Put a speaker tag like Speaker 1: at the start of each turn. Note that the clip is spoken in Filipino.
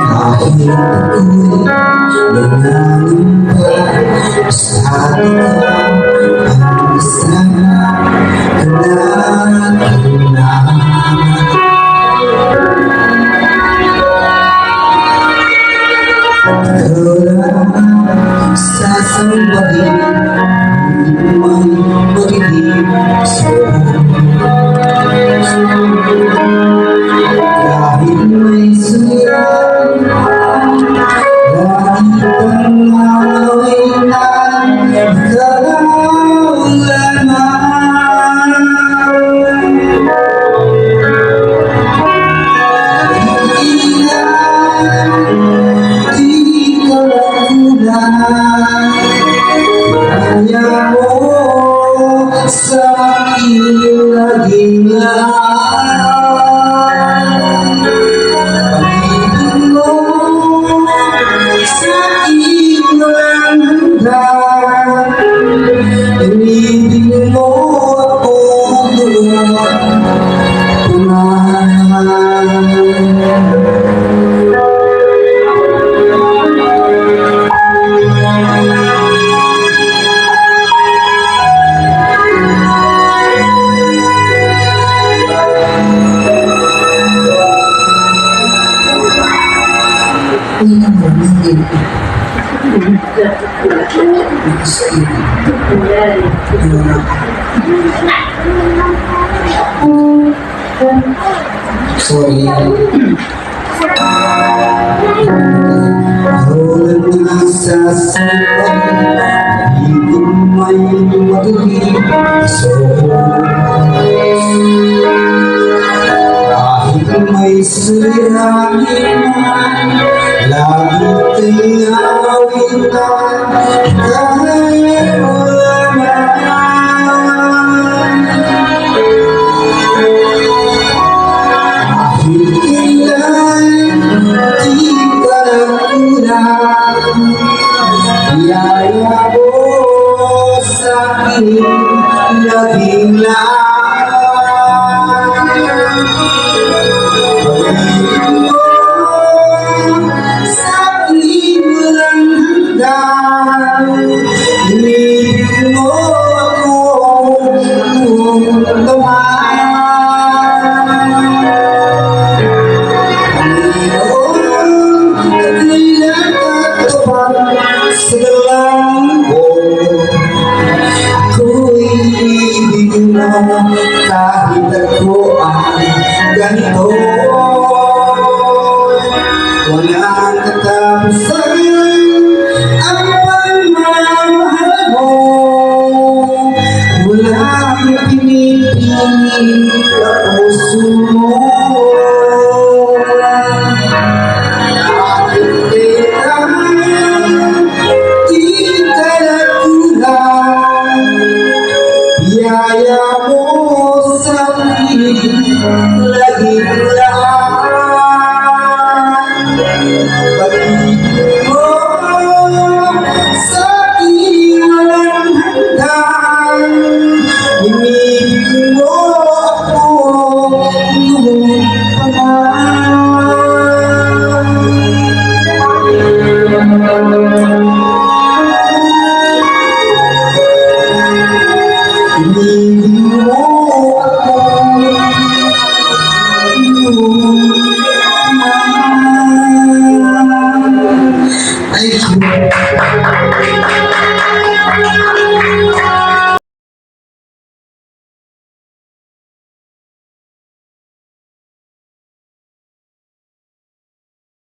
Speaker 1: Kahit ako'y nanganamba, sabi ko ang sana hanapin na. Ikaw lang sasambahin, hindi man magiging kahit may sumiran, kahit ang awitan, ikaw lamang. Hindi lang, di ka kulang, kaya mo sa aking naging Initin mo ako doon sorry. Hawlan na sa sumpa, hindi may magiging kahit may suliranin man, lagi tingawitan, kahit wala man. Kahit kailan di ka nagkulang, biyaya mo sa akin naging Initin mo ako kung Panginoon, ako'y nakatupad sa dalawang ko. Ako'y ibig mo kahit ako ay ganito. Walang katapusan ang pagmamahal mo, walang pinipiling sa puso mo. Kahit kailan di ka nagkulang, biyaya mo sa akin laging pag-ibig mo sa aking walang hanggan, inibig mo ako noon pa man.